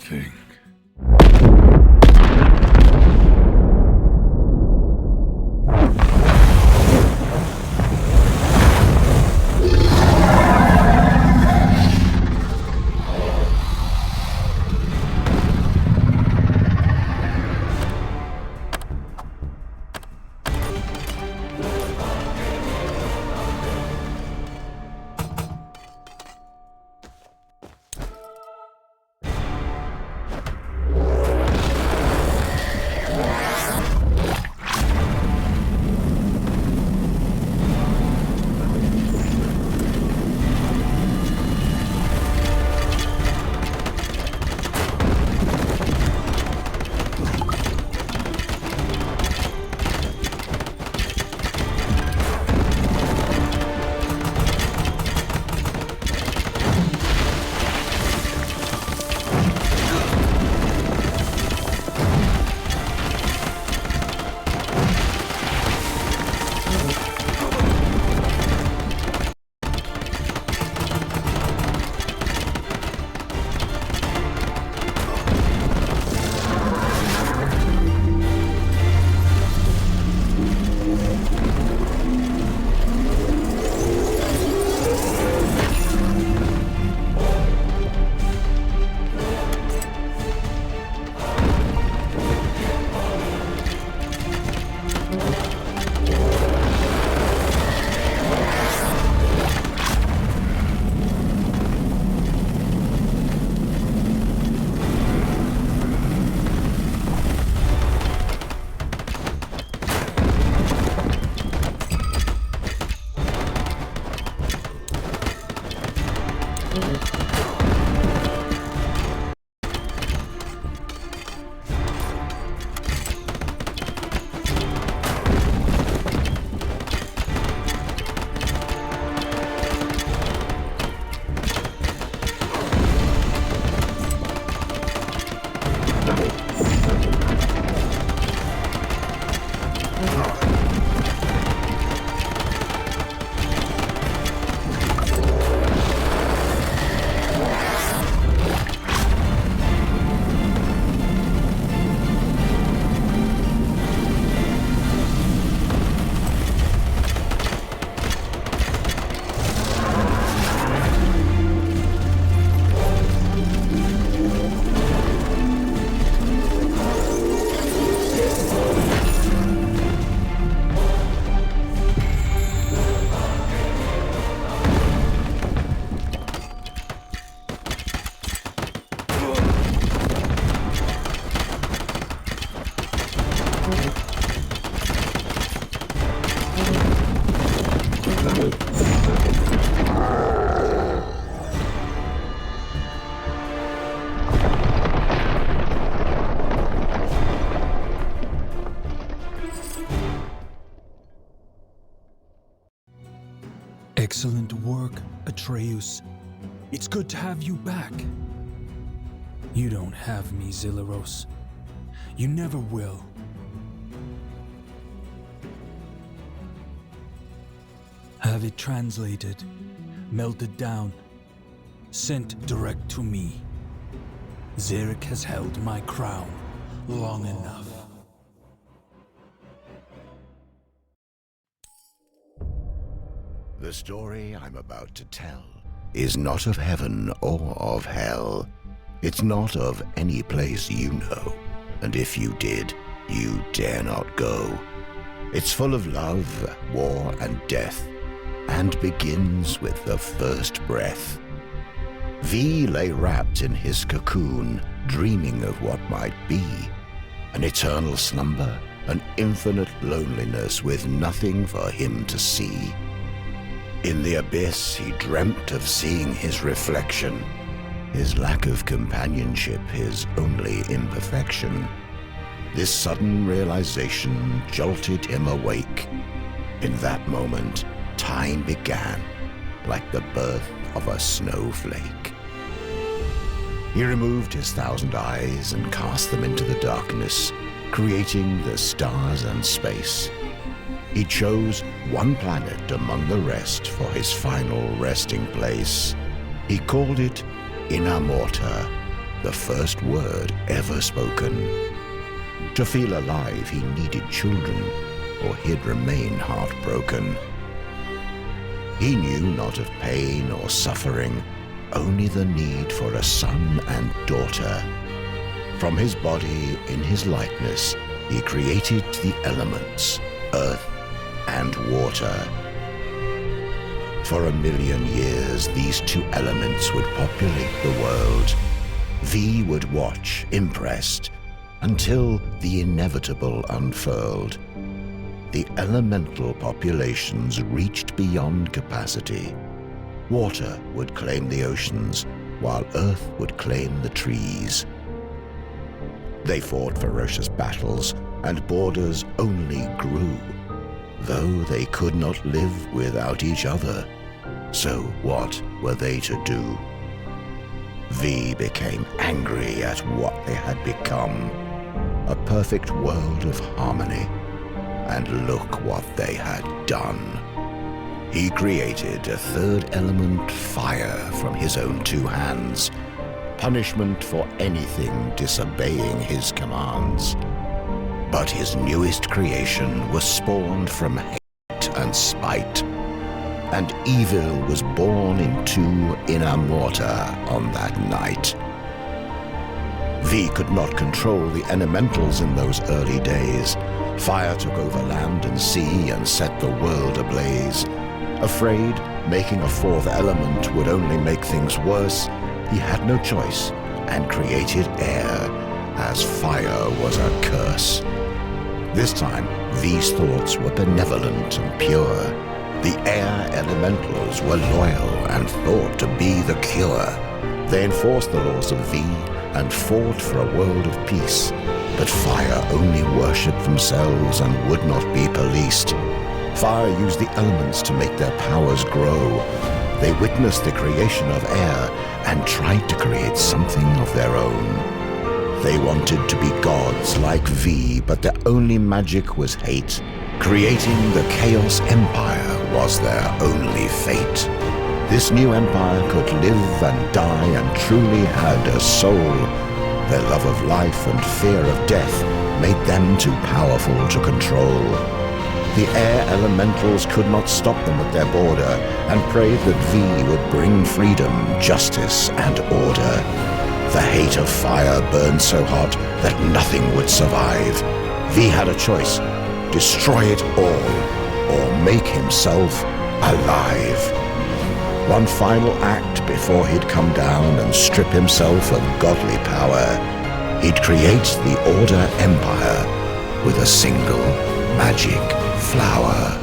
thing. Excellent work, Atreus. It's good to have you back. You don't have me, Zilleros. You never will. Have it translated, melted down, sent direct to me. Zarek has held my crown long enough. The story I'm about to tell is not of heaven or of hell. It's not of any place you know, and if you did, you dare not go. It's full of love, war, and death, and begins with the first breath. V lay wrapped in his cocoon, dreaming of what might be. An eternal slumber, an infinite loneliness with nothing for him to see. In the abyss, he dreamt of seeing his reflection, his lack of companionship, his only imperfection. This sudden realization jolted him awake. In that moment, time began, like the birth of a snowflake. He removed his 1,000 eyes and cast them into the darkness, creating the stars and space. He chose one planet among the rest for his final resting place. He called it Inamorta, the first word ever spoken. To feel alive, he needed children, or he'd remain heartbroken. He knew not of pain or suffering, only the need for a son and daughter. From his body, in his likeness, he created the elements, earth and water. For 1,000,000 years, these two elements would populate the world. V would watch, impressed, until the inevitable unfurled. The elemental populations reached beyond capacity. Water would claim the oceans, while earth would claim the trees. They fought ferocious battles, and borders only grew. Though they could not live without each other, so what were they to do? V became angry at what they had become, a perfect world of harmony. And look what they had done. He created a third element, fire, from his own two hands, punishment for anything disobeying his commands. But his newest creation was spawned from hate and spite, and evil was born into Inner Mortar on that night. V could not control the elementals in those early days. Fire took over land and sea and set the world ablaze. Afraid making a fourth element would only make things worse, he had no choice and created air, as fire was a curse. This time, V's thoughts were benevolent and pure. The air elementals were loyal and thought to be the cure. They enforced the laws of V and fought for a world of peace. But fire only worshipped themselves and would not be policed. Fire used the elements to make their powers grow. They witnessed the creation of air and tried to create something of their own. They wanted to be gods like V, but their only magic was hate. Creating the Chaos Empire was their only fate. This new empire could live and die and truly had a soul. Their love of life and fear of death made them too powerful to control. The air elementals could not stop them at their border and prayed that V would bring freedom, justice, and order. The hate of fire burned so hot that nothing would survive. V had a choice: destroy it all or make himself alive. One final act before he'd come down and strip himself of godly power. He'd create the Order Empire with a single magic flower.